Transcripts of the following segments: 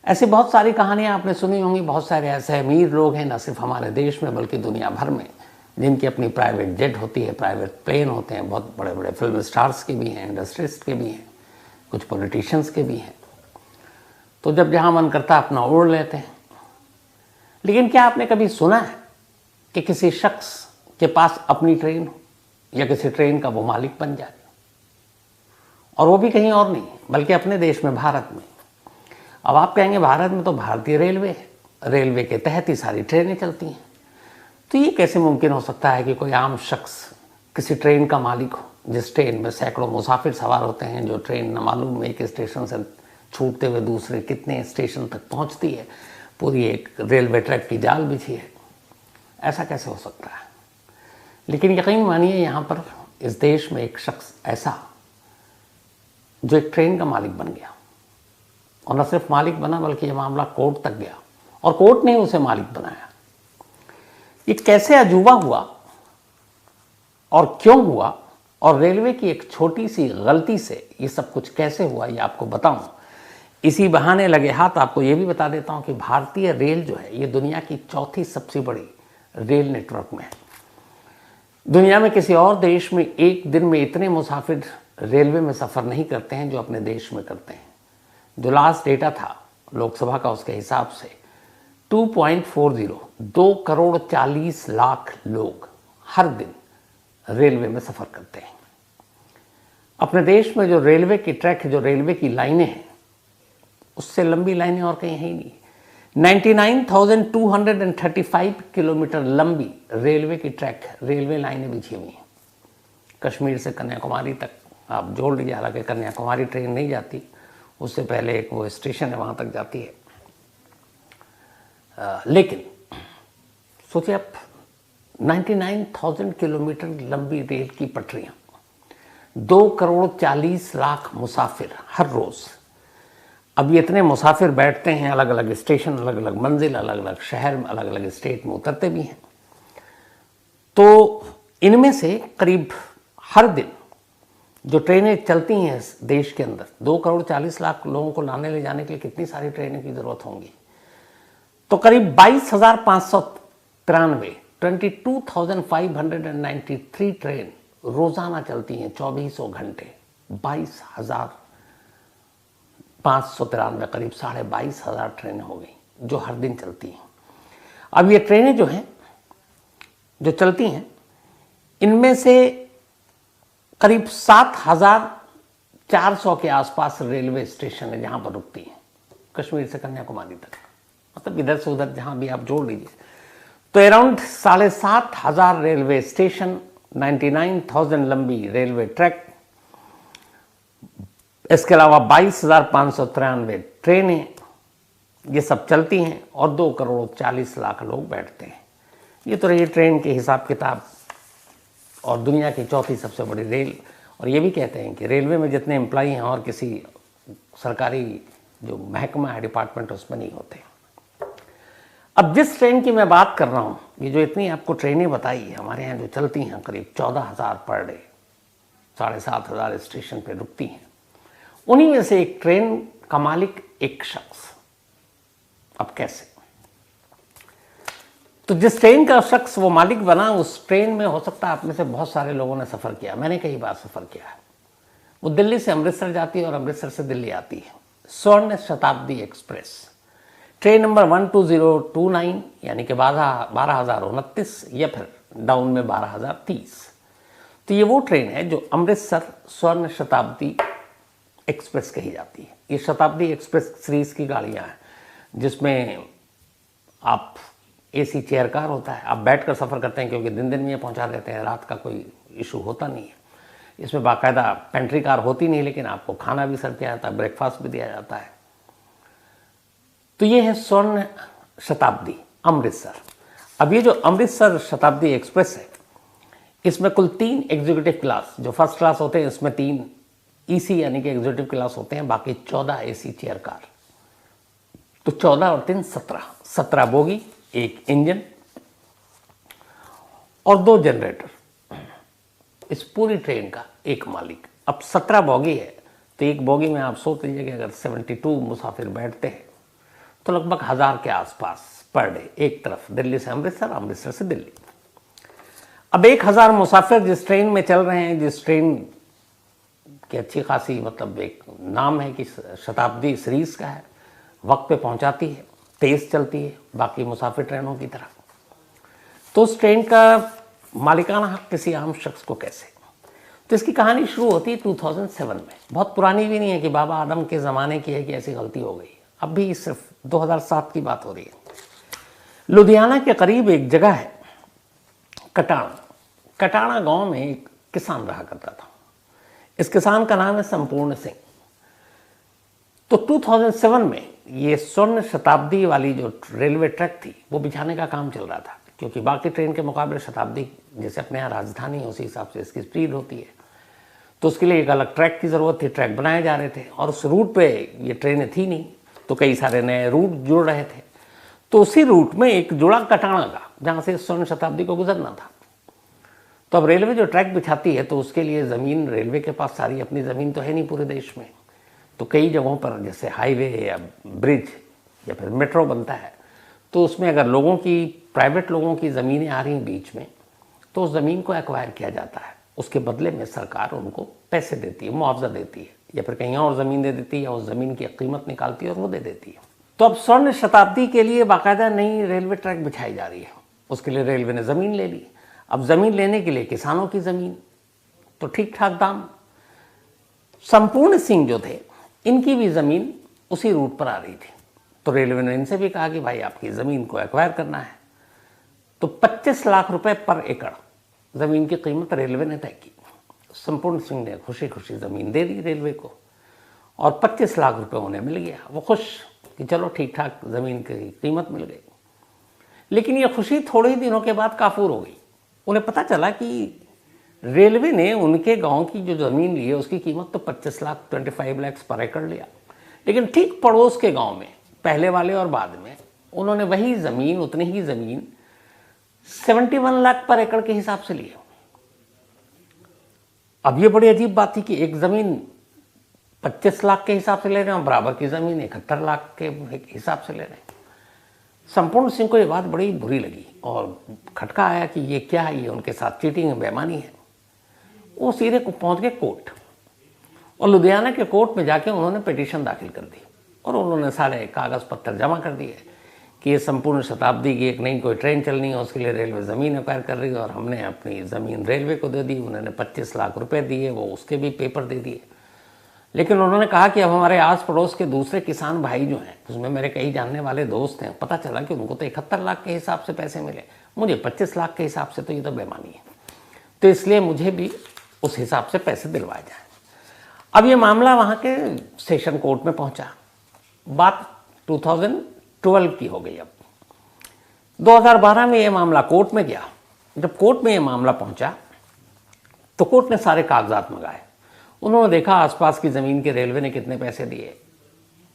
ऐसी बहुत सारी कहानियां आपने सुनी होंगी। बहुत सारे ऐसे अमीर लोग हैं, न सिर्फ हमारे देश में बल्कि दुनिया भर में, जिनकी अपनी प्राइवेट जेट होती है, प्राइवेट प्लेन होते हैं। बहुत बड़े बड़े फिल्म स्टार्स के भी हैं, इंडस्ट्रिस्ट के भी हैं, कुछ पॉलिटिशियंस के भी हैं। तो जब जहाँ मन करता अपना उड़ लेते हैं। लेकिन क्या आपने कभी सुना है कि किसी शख्स के पास अपनी ट्रेन हो या किसी ट्रेन का वो मालिक बन जाए, और वो भी कहीं और नहीं बल्कि अपने देश में, भारत में। अब आप कहेंगे भारत में तो भारतीय रेलवे है, रेलवे के तहत ही सारी ट्रेनें चलती हैं, तो ये कैसे मुमकिन हो सकता है कि कोई आम शख्स किसी ट्रेन का मालिक हो, जिस ट्रेन में सैकड़ों मुसाफिर सवार होते हैं, जो ट्रेन न मालूम एक स्टेशन से छूटते हुए दूसरे कितने स्टेशन तक पहुंचती है, पूरी एक रेलवे ट्रैक की जाल बिछी है। ऐसा कैसे हो सकता है? लेकिन यकीन मानिए, यहाँ पर इस देश में एक शख्स ऐसा जो एक ट्रेन का मालिक बन गया, और न सिर्फ मालिक बना बल्कि यह मामला कोर्ट तक गया, और कोर्ट ने उसे मालिक बनाया। ये कैसे अजूबा हुआ और क्यों हुआ, और रेलवे की एक छोटी सी गलती से ये सब कुछ कैसे हुआ, ये आपको बताऊं। इसी बहाने लगे हाथ आपको ये भी बता देता हूं कि भारतीय रेल जो है, ये दुनिया की चौथी सबसे बड़ी रेल नेटवर्क में है। दुनिया में किसी और देश में एक दिन में इतने मुसाफिर रेलवे में सफ़र नहीं करते हैं जो अपने देश में करते हैं। जो लास्ट डेटा था लोकसभा का, उसके हिसाब से 2.40 2 करोड़ 40 लाख लोग हर दिन रेलवे में सफ़र करते हैं। अपने देश में जो रेलवे की ट्रैक है, जो रेलवे की लाइनें हैं, उससे लंबी लाइनें और कहीं है ही नहीं। 99,235 किलोमीटर लंबी रेलवे की ट्रैक, रेलवे लाइनें बिछी हुई हैं। कश्मीर से कन्याकुमारी तक आप जोड़ लीजिए, हालांकि कन्याकुमारी ट्रेन नहीं जाती, उससे पहले एक वो स्टेशन है वहाँ तक जाती है। लेकिन सोचिए आप, 99,000 किलोमीटर लंबी रेल की पटरियाँ, 2 करोड़ 40 लाख मुसाफिर हर रोज़। अब ये इतने मुसाफिर बैठते हैं, अलग अलग स्टेशन, अलग अलग मंजिल, अलग अलग शहर में, अलग अलग स्टेट में उतरते भी हैं। तो इनमें से करीब हर दिन जो ट्रेनें चलती हैं इस देश के अंदर, 2 करोड़ 40 लाख लोगों को लाने ले जाने के लिए कितनी सारी ट्रेनों की ज़रूरत होंगी। तो करीब 22,593 22,593 ट्रेन रोज़ाना चलती हैं, 24 घंटे। 22,593, करीब 22,500 ट्रेनें हो गई जो हर दिन चलती हैं। अब ये ट्रेनें जो हैं, जो चलती हैं, इनमें से करीब 7,400 के आसपास रेलवे स्टेशन है जहाँ पर रुकती हैं, कश्मीर से कन्याकुमारी तक, मतलब इधर से उधर जहाँ भी आप जोड़ लीजिए। तो अराउंड 7,500 रेलवे स्टेशन, 99,000 लंबी रेलवे ट्रैक, इसके अलावा 22,593 ट्रेनें, ये सब चलती हैं, और 2 करोड़ 40 लाख लोग बैठते हैं। ये तो रही ट्रेन के हिसाब किताब, और दुनिया की चौथी सबसे बड़ी रेल। और ये भी कहते हैं कि रेलवे में जितने एम्प्लॉई हैं और किसी सरकारी जो महकमा है, डिपार्टमेंट, उसमें नहीं होते। अब जिस ट्रेन की मैं बात कर रहा हूँ, ये जो इतनी आपको ट्रेनें बताई हमारे यहाँ जो चलती हैं, करीब 14,000 पर डे, 7,500 स्टेशन पे रुकती हैं, उन्हीं में से एक ट्रेन का मालिक एक शख्स। अब कैसे? तो जिस ट्रेन का शख्स वो मालिक बना, उस ट्रेन में हो सकता है आप में से बहुत सारे लोगों ने सफ़र किया, मैंने कई बार सफ़र किया है। वो दिल्ली से अमृतसर जाती है और अमृतसर से दिल्ली आती है। स्वर्ण शताब्दी एक्सप्रेस, ट्रेन नंबर 12029, यानी कि 12,029, या फिर डाउन में 12,030। तो ये वो ट्रेन है जो अमृतसर स्वर्ण शताब्दी एक्सप्रेस कही जाती है। ये शताब्दी एक्सप्रेस सीरीज़ की गाड़ियाँ हैं, जिसमें आप एसी चेयर कार होता है, आप बैठकर सफ़र करते हैं, क्योंकि दिन दिन में ये पहुंचा देते हैं, रात का कोई इशू होता नहीं है। इसमें बाकायदा पेंट्री कार होती नहीं, लेकिन आपको खाना भी सर्व किया जाता है, ब्रेकफास्ट भी दिया जाता है। तो ये है स्वर्ण शताब्दी अमृतसर। अब ये जो अमृतसर शताब्दी एक्सप्रेस है, इसमें कुल 3 एग्जीक्यूटिव क्लास, जो फर्स्ट क्लास होते हैं, इसमें 3 ईसी यानी कि एग्जीक्यूटिव क्लास होते हैं, बाकी 14 एसी चेयर कार। तो 14 और 3 17 बोगी, एक इंजन और 2 जनरेटर, इस पूरी ट्रेन का एक मालिक। अब 17 बोगी है, तो एक बोगी में आप सोच लीजिए कि अगर 72 मुसाफिर बैठते हैं तो लगभग 1000 के आसपास पर डे, एक तरफ दिल्ली से अमृतसर, अमृतसर से दिल्ली। अब 1000 मुसाफिर जिस ट्रेन में चल रहे हैं, जिस ट्रेन की अच्छी खासी मतलब एक नाम है कि शताब्दी सीरीज का है, वक्त पे पहुंचाती है, तेज चलती है बाकी मुसाफिर ट्रेनों की तरह, तो उस ट्रेन का मालिकाना हक किसी आम शख्स को कैसे? तो इसकी कहानी शुरू होती है 2007 में। बहुत पुरानी भी नहीं है कि बाबा आदम के ज़माने की है कि ऐसी गलती हो गई, अब भी सिर्फ 2007 की बात हो रही है। लुधियाना के करीब एक जगह है कटाना। कटाना गांव में एक किसान रहा करता था। इस किसान का नाम है संपूर्ण सिंह। तो 2007 में ये स्वर्ण शताब्दी वाली जो रेलवे ट्रैक थी वो बिछाने का काम चल रहा था, क्योंकि बाकी ट्रेन के मुकाबले शताब्दी जैसे अपने यहाँ राजधानी है उसी हिसाब से इसकी स्पीड होती है, तो उसके लिए एक अलग ट्रैक की ज़रूरत थी। ट्रैक बनाए जा रहे थे और उस रूट पे ये ट्रेनें थी नहीं, तो कई सारे नए रूट जुड़ रहे थे। तो उसी रूट में एक जुड़ा कटाना का, जहाँ से स्वर्ण शताब्दी को गुजरना था। तो अब रेलवे जो ट्रैक बिछाती है तो उसके लिए ज़मीन, रेलवे के पास सारी अपनी ज़मीन तो है नहीं पूरे देश में, तो कई जगहों पर जैसे हाईवे या ब्रिज या फिर मेट्रो बनता है, तो उसमें अगर लोगों की, प्राइवेट लोगों की ज़मीनें आ रही हैं बीच में, तो उस ज़मीन को एक्वायर किया जाता है। उसके बदले में सरकार उनको पैसे देती है, मुआवजा देती है, या फिर कहीं और ज़मीन दे देती है, या उस ज़मीन की कीमत निकालती है और वो दे देती है। तो अब स्वर्ण शताब्दी के लिए बाकायदा नई रेलवे ट्रैक बिछाई जा रही है। उसके लिए रेलवे ने ज़मीन ले ली। अब ज़मीन लेने के लिए किसानों की ज़मीन, तो ठीक ठाक दाम। संपूर्ण सिंह जो थे, इनकी भी ज़मीन उसी रूट पर आ रही थी, तो रेलवे ने इनसे भी कहा कि भाई आपकी ज़मीन को एक्वायर करना है। तो 25 लाख रुपए पर एकड़ ज़मीन की कीमत रेलवे ने तय की। संपूर्ण सिंह ने खुशी खुशी ज़मीन दे दी रेलवे को और 25 लाख रुपए उन्हें मिल गया। वो खुश कि चलो ठीक ठाक ज़मीन की कीमत मिल गई। लेकिन ये खुशी थोड़े ही दिनों के बाद काफूर हो गई। उन्हें पता चला कि रेलवे ने उनके गांव की जो ज़मीन ली है उसकी कीमत तो 25 लाख 25 लाख पर एकड़ लिया, लेकिन ठीक पड़ोस के गांव में, पहले वाले और बाद में, उन्होंने वही ज़मीन, उतनी ही ज़मीन 71 लाख पर एकड़ के हिसाब से ली। अब ये बड़ी अजीब बात थी कि एक ज़मीन 25 लाख के हिसाब से ले रहे हैं और बराबर की ज़मीन 71 लाख के हिसाब से ले रहे हैं। संपूर्ण सिंह को ये बात बड़ी बुरी लगी और खटका आया कि ये क्या है, ये उनके साथ चीटिंग है, बेईमानी है। वो सीधे पहुंच गए कोर्ट, और लुधियाना के कोर्ट में जाके उन्होंने पिटीशन दाखिल कर दी और उन्होंने सारे कागज़ पत्तर जमा कर दिए कि ये संपूर्ण शताब्दी की एक नई कोई ट्रेन चलनी है, उसके लिए रेलवे ज़मीन एक्वायर कर रही है और हमने अपनी ज़मीन रेलवे को दे दी। उन्होंने 25 लाख रुपए दिए, वो उसके भी पेपर दे दिए। लेकिन उन्होंने कहा कि अब हमारे आस पड़ोस के दूसरे किसान भाई जो हैं, उसमें मेरे कई जानने वाले दोस्त हैं, पता चला कि उनको तो 71 लाख के हिसाब से पैसे मिले, मुझे 25 लाख के हिसाब से, तो ये तो बेईमानी है, तो इसलिए मुझे भी उस हिसाब से पैसे दिलवाए जाए। अब ये मामला वहाँ के सेशन कोर्ट में पहुँचा। बात 2012 की हो गई। अब 2012 में ये मामला कोर्ट में गया। जब कोर्ट में ये मामला पहुँचा तो कोर्ट ने सारे कागजात मंगाए। उन्होंने देखा आसपास की ज़मीन के रेलवे ने कितने पैसे दिए,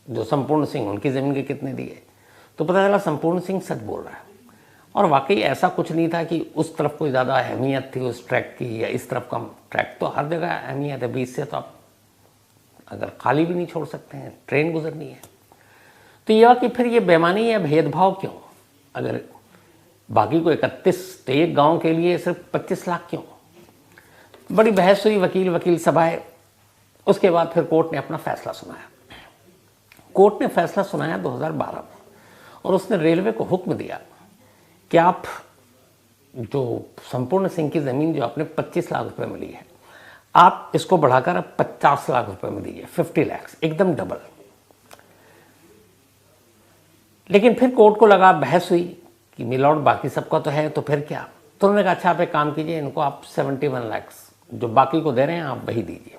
जो संपूर्ण सिंह उनकी ज़मीन के कितने दिए, तो पता चला संपूर्ण सिंह सच बोल रहा है। और वाकई ऐसा कुछ नहीं था कि उस तरफ कोई ज़्यादा अहमियत थी उस ट्रैक की या इस तरफ कम। ट्रैक तो हर जगह अहमियत है, बीच से तो आप अगर खाली भी नहीं छोड़ सकते हैं, ट्रेन गुजरनी है। तो यह कि फिर ये बेईमानी या भेदभाव क्यों? अगर बाकी को 31 तो एक गाँव के लिए सिर्फ 25 लाख क्यों? बड़ी बहस हुई, वकील सभाएं। उसके बाद फिर कोर्ट ने अपना फैसला सुनाया। कोर्ट ने फैसला सुनाया 2012 में, और उसने रेलवे को हुक्म दिया कि आप जो संपूर्ण सिंह की ज़मीन जो आपने 25 लाख रुपए में ली है, आप इसको बढ़ाकर अब 50 लाख रुपए में दीजिए, 50 लाख, एकदम डबल। लेकिन फिर कोर्ट को लगा, बहस हुई कि मिलॉर्ड बाकी सबका तो है, तो फिर क्या? तो उन्होंने कहा अच्छा आप एक काम कीजिए, इनको आप 71 लाख जो बाकी को दे रहे हैं आप वही दीजिए।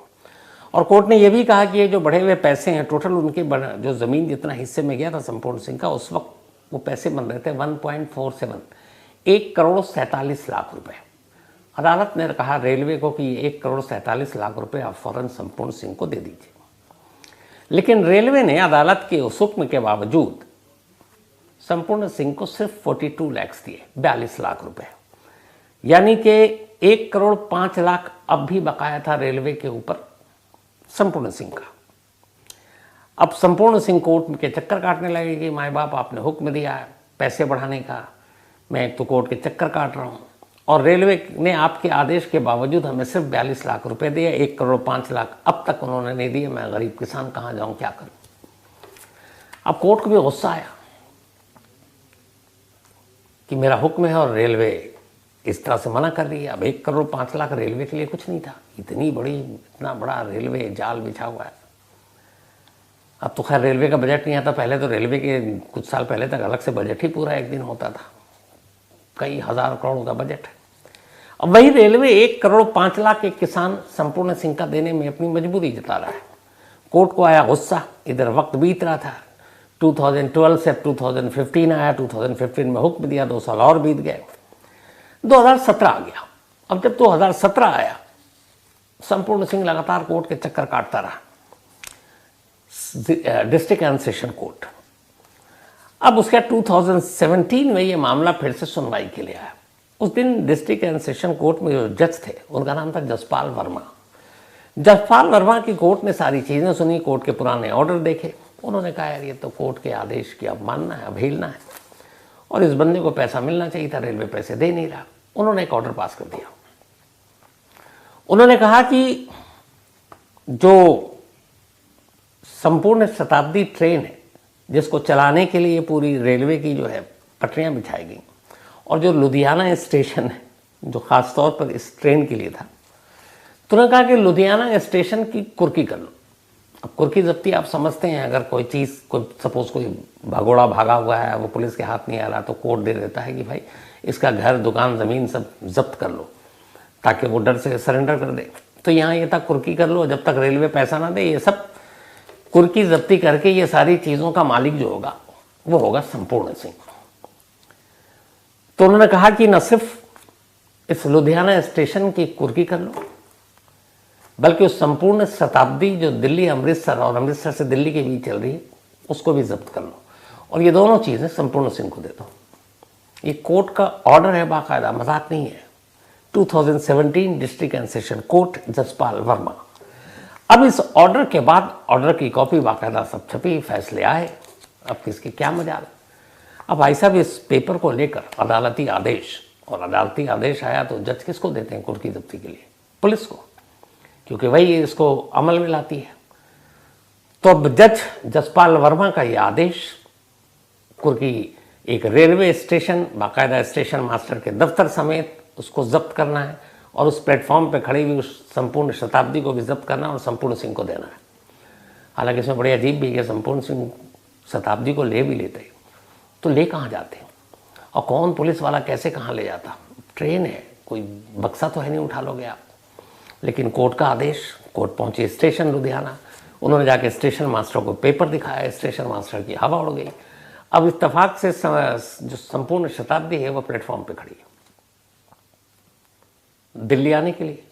और कोर्ट ने यह भी कहा कि ये जो बढ़े हुए पैसे हैं टोटल उनके जो ज़मीन जितना हिस्से में गया था संपूर्ण सिंह का, उस वक्त वो पैसे बन रहे थे 1.47, 1,47,00,000 रुपए। अदालत ने कहा रेलवे को कि 1,47,00,000 रुपए आप फौरन संपूर्ण सिंह को दे दीजिए। लेकिन रेलवे ने अदालत के उस हुक्म के बावजूद संपूर्ण सिंह को सिर्फ 42 लाख दिए, 42 लाख रुपए, यानी कि 1,05,00,000 अब भी बकाया था रेलवे के ऊपर संपूर्ण सिंह का। अब संपूर्ण सिंह कोर्ट के चक्कर काटने लगे कि माए बाप आपने हुक्म दिया है पैसे बढ़ाने का, मैं एक तो कोर्ट के चक्कर काट रहा हूँ, और रेलवे ने आपके आदेश के बावजूद हमें सिर्फ 42 लाख रुपए दिए, 1 करोड़ 5 लाख अब तक उन्होंने नहीं दिए, मैं गरीब किसान कहाँ जाऊँ, क्या करूँ। अब कोर्ट को भी गुस्सा आया कि मेरा हुक्म है और रेलवे इस तरह से मना कर रही है। अब 1 करोड़ 5 लाख रेलवे के लिए कुछ नहीं था, इतना बड़ा रेलवे जाल बिछा हुआ है। अब तो खैर रेलवे का बजट नहीं आता, पहले तो रेलवे के कुछ साल पहले तक अलग से बजट ही पूरा एक दिन होता था, कई हजार करोड़ का बजट है। अब वही रेलवे 1 करोड़ 5 लाख एक किसान संपूर्ण सिंह का देने में अपनी मजबूरी जता रहा है। कोर्ट को आया गुस्सा, इधर वक्त बीत रहा था, 2012 से 2015 आया, 2015 में हुक्म दिया, 2 साल और बीत गए, 2017 आ गया। अब जब 2017 आया, संपूर्ण सिंह लगातार कोर्ट के चक्कर काटता रहा, डिस्ट्रिक्ट एंड सेशन कोर्ट। अब उसका 2017 में ये मामला फिर से सुनवाई के लिए आया। उस दिन डिस्ट्रिक्ट एंड सेशन कोर्ट में जो जज थे उनका नाम था जसपाल वर्मा। जसपाल वर्मा की कोर्ट ने सारी चीज़ें सुनी, कोर्ट के पुराने ऑर्डर देखे, उन्होंने कहा यार ये तो कोर्ट के आदेश की अवमानना है, अवहेलना है, और इस बंदे को पैसा मिलना चाहिए था, रेलवे पैसे दे नहीं रहा। उन्होंने एक ऑर्डर पास कर दिया। उन्होंने कहा कि जो संपूर्ण शताब्दी ट्रेन है जिसको चलाने के लिए पूरी रेलवे की जो है पटरियां बिछाई गई, और जो लुधियाना स्टेशन है जो खास तौर पर इस ट्रेन के लिए था, तो उन्होंने कहा कि लुधियाना स्टेशन की कुर्की कर लो। अब कुर्की जब्ती आप समझते हैं, अगर कोई चीज़ सपोज कोई भगोड़ा भागा हुआ है, वो पुलिस के हाथ नहीं आ रहा, तो कोर्ट दे देता है कि भाई इसका घर दुकान ज़मीन सब जब्त कर लो, ताकि वो डर से सरेंडर कर दे। तो यहाँ ये था कुर्की कर लो, जब तक रेलवे पैसा ना दे, ये सब कुर्की जब्ती करके ये सारी चीज़ों का मालिक जो होगा वो होगा संपूर्ण सिंह। तो उन्होंने कहा कि न सिर्फ इस लुधियाना स्टेशन की कुर्की कर लो, बल्कि उस संपूर्ण शताब्दी जो दिल्ली अमृतसर और अमृतसर से दिल्ली के बीच चल रही है उसको भी जब्त कर लो, और ये दोनों चीज़ें संपूर्ण सिंह को दे दो। ये कोर्ट का ऑर्डर है, बाकायदा, मजाक नहीं है। 2017 district and session court, Jaspal Verma. अब इस ऑर्डर के बाद ऑर्डर की कॉपी बाकायदा सब छपी, फैसले आए, अब किसकी क्या मजाल। अब भाई साहब इस पेपर को लेकर अदालती आदेश, और अदालती आदेश आया तो जज किसको देते हैं कुर्की जब्ती के लिए? पुलिस को, क्योंकि वही इसको अमल में लाती है। तो अब जज जसपाल वर्मा का ये आदेश, कुर्की एक रेलवे स्टेशन, बाकायदा स्टेशन मास्टर के दफ्तर समेत उसको जब्त करना है, और उस प्लेटफॉर्म पे खड़ी हुई उस संपूर्ण शताब्दी को भी जब्त करना और संपूर्ण सिंह को देना है। हालांकि इसमें बड़ी अजीब भी है, संपूर्ण सिंह शताब्दी को ले भी लेते तो ले कहाँ जाते, और कौन पुलिस वाला कैसे कहाँ ले जाता? ट्रेन है, कोई बक्सा तो है नहीं उठा लोगे आप। लेकिन कोर्ट का आदेश, कोर्ट पहुंची स्टेशन लुधियाना, उन्होंने जाके स्टेशन मास्टर को पेपर दिखाया, स्टेशन मास्टर की हवा उड़ गई। अब इत्तेफाक से जो संपूर्ण शताब्दी है वो प्लेटफॉर्म पे खड़ी है दिल्ली आने के लिए।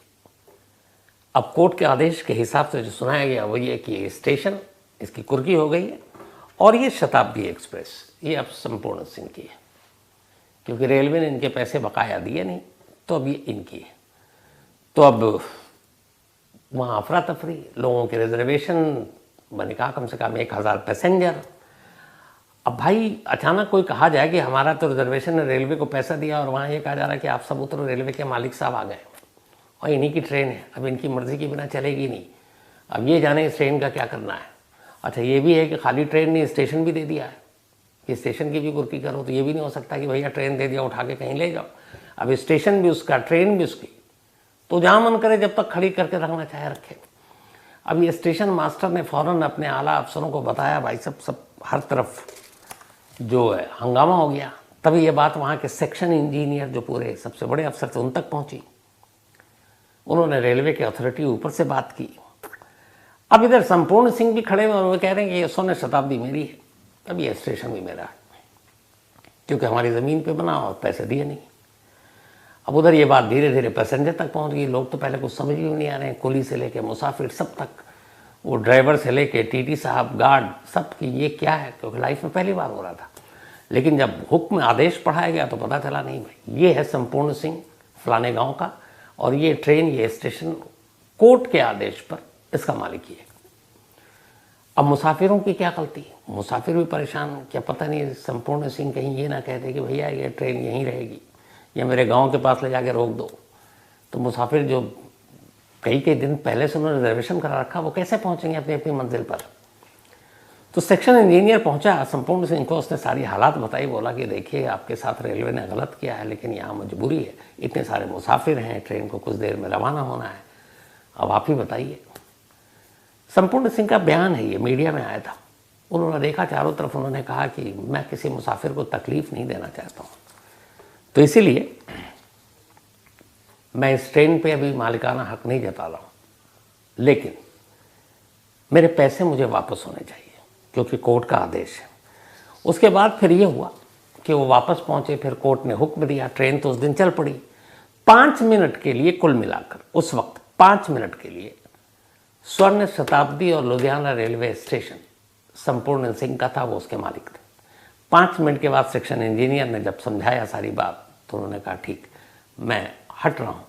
अब कोर्ट के आदेश के हिसाब से जो सुनाया गया वो ये कि ये स्टेशन, इसकी कुर्की हो गई है, और ये शताब्दी एक्सप्रेस ये अब संपूर्ण सिंह की है, क्योंकि रेलवे ने इनके पैसे बकाया दिए नहीं, तो अब ये इनकी है। तो अब वहाँ अफरा तफरी, लोगों के रिजर्वेशन मैंने कहा कम से कम 1000 पैसेंजर। अब भाई अचानक कोई कहा जाए कि हमारा तो रिजर्वेशन ने रेलवे को पैसा दिया, और वहाँ ये कहा जा रहा है कि आप सब उतरो, रेलवे के मालिक साहब आ गए और इन्हीं की ट्रेन है, अब इनकी मर्जी के बिना चलेगी नहीं। अब ये जाने इस ट्रेन का क्या करना है। अच्छा ये भी है कि खाली ट्रेन ने स्टेशन भी दे दिया है कि स्टेशन की भी कुर्की करो, तो ये भी नहीं हो सकता कि भैया ट्रेन दे दिया उठा के कहीं ले जाओ। अब स्टेशन भी उसका, ट्रेन भी उसकी, तो जहाँ मन करे जब तक खड़ी करके रखना चाहे रखे। अब ये स्टेशन मास्टर ने फ़ौरन अपने आला अफसरों को बताया, भाई सब हर तरफ जो है हंगामा हो गया। तभी ये बात वहाँ के सेक्शन इंजीनियर जो पूरे सबसे बड़े अफसर थे उन तक पहुँची। उन्होंने रेलवे के अथॉरिटी ऊपर से बात की। अब इधर संपूर्ण सिंह भी खड़े हुए और वो कह रहे हैं कि ये स्वर्ण शताब्दी मेरी है, अब ये स्टेशन भी मेरा है, क्योंकि हमारी ज़मीन पे बना और पैसे दिए नहीं। अब उधर ये बात धीरे धीरे पैसेंजर तक पहुंच गई। लोग तो पहले कुछ समझ भी नहीं आ रहे हैं, कुली से लेके मुसाफिर सब तक, वो ड्राइवर से लेके टीटी साहब, गार्ड, सब की ये क्या है, क्योंकि लाइफ में पहली बार हो रहा था। लेकिन जब हुक्म आदेश पढ़ाया गया तो पता चला नहीं भाई ये है संपूर्ण सिंह फलाने गाँव का, और ये ट्रेन, ये स्टेशन कोर्ट के आदेश पर इसका मालिक ही है। अब मुसाफिरों की क्या गलती है, मुसाफिर भी परेशान, क्या पता नहीं संपूर्ण सिंह कहीं ये ना कहते कि भैया ये ट्रेन यहीं रहेगी या मेरे गांव के पास ले जाके रोक दो। तो मुसाफिर जो कई कई दिन पहले से उन्होंने रिजर्वेशन करा रखा, वो कैसे पहुंचेंगे अपनी अपनी मंजिल पर। तो सेक्शन इंजीनियर पहुंचा संपूर्ण सिंह को, उसने सारी हालात बताई, बोला कि देखिए आपके साथ रेलवे ने गलत किया है, लेकिन यहाँ मजबूरी है, इतने सारे मुसाफिर हैं, ट्रेन को कुछ देर में रवाना होना है, अब आप ही बताइए। संपूर्ण सिंह का बयान है, ये मीडिया में आया था। उन्होंने देखा चारों तरफ, उन्होंने कहा कि मैं किसी मुसाफिर को तकलीफ नहीं देना चाहता हूँ, तो इसीलिए मैं इस ट्रेन पे अभी मालिकाना हक नहीं जता रहा हूँ, लेकिन मेरे पैसे मुझे वापस होने चाहिए क्योंकि कोर्ट का आदेश है। उसके बाद फिर ये हुआ कि वो वापस पहुंचे, फिर कोर्ट ने हुक्म दिया, ट्रेन तो उस दिन चल पड़ी। 5 मिनट के लिए कुल मिलाकर उस वक्त 5 मिनट के लिए स्वर्ण शताब्दी और लुधियाना रेलवे स्टेशन संपूर्ण सिंह का था, वो उसके मालिक थे। 5 मिनट के बाद सेक्शन इंजीनियर ने जब समझाया सारी बात, तो उन्होंने कहा ठीक, मैं हट रहा हूँ।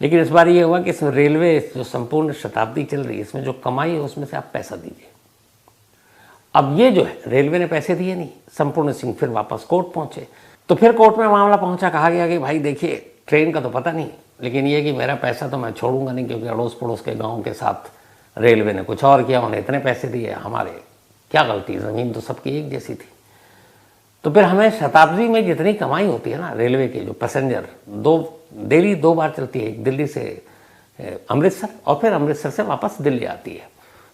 लेकिन इस बार ये हुआ कि इसमें रेलवे जो संपूर्ण शताब्दी चल रही है, इसमें जो कमाई है उसमें से आप पैसा दीजिए। अब ये जो है रेलवे ने पैसे दिए नहीं, संपूर्ण सिंह फिर वापस कोर्ट पहुंचे। तो फिर कोर्ट में मामला पहुंचा, कहा गया कि भाई देखिए ट्रेन का तो पता नहीं, लेकिन ये कि मेरा पैसा तो मैं छोड़ूंगा नहीं, क्योंकि अड़ोस पड़ोस के गाँव के साथ रेलवे ने कुछ और किया, उन्हें इतने पैसे दिए, हमारे क्या गलती, ज़मीन तो सबकी एक जैसी थी। तो फिर हमें शताब्दी में जितनी कमाई होती है ना रेलवे के, जो पैसेंजर डेली 2 बार चलती है, एक दिल्ली से अमृतसर और फिर अमृतसर से वापस दिल्ली आती है,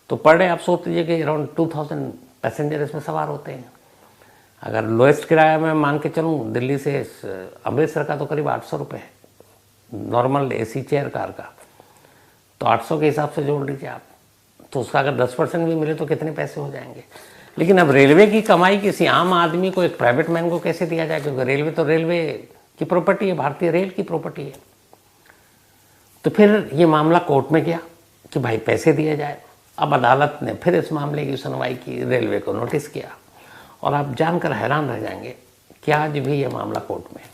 तो पर डे आप सोच लीजिए कि अराउंड 2000 पैसेंजर इसमें सवार होते हैं। अगर लोएस्ट किराया मैं मान के चलूँ दिल्ली से अमृतसर का तो करीब 800 रुपये है, नॉर्मल AC चेयर कार का, तो 800 के हिसाब से जोड़ लीजिए आप, तो उसका अगर 10% भी मिले तो कितने पैसे हो जाएंगे। लेकिन अब रेलवे की कमाई किसी आम आदमी को, एक प्राइवेट मैन को कैसे दिया जाए, क्योंकि रेलवे तो रेलवे की प्रॉपर्टी है, भारतीय रेल की प्रॉपर्टी है। तो फिर ये मामला कोर्ट में गया कि भाई पैसे दिए जाए। अब अदालत ने फिर इस मामले की सुनवाई की, रेलवे को नोटिस किया, और आप जानकर हैरान रह जाएंगे कि आज भी ये मामला कोर्ट में है।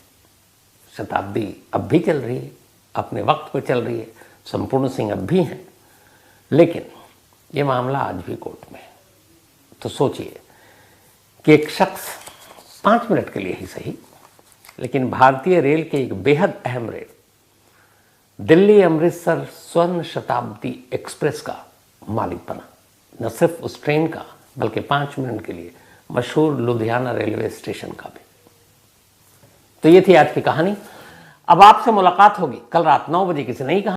शताब्दी अब भी चल रही है, अपने वक्त पर चल रही है, संपूर्ण सिंह अब भी हैं, लेकिन ये मामला आज भी कोर्ट में है। तो सोचिए कि एक शख्स 5 मिनट के लिए ही सही, लेकिन भारतीय रेल के एक बेहद अहम रेल दिल्ली अमृतसर स्वर्ण शताब्दी एक्सप्रेस का मालिक बना, न सिर्फ उस ट्रेन का बल्कि 5 मिनट के लिए मशहूर लुधियाना रेलवे स्टेशन का भी। तो ये थी आज की कहानी। अब आपसे मुलाकात होगी कल रात 9 बजे किसी नई कहानी।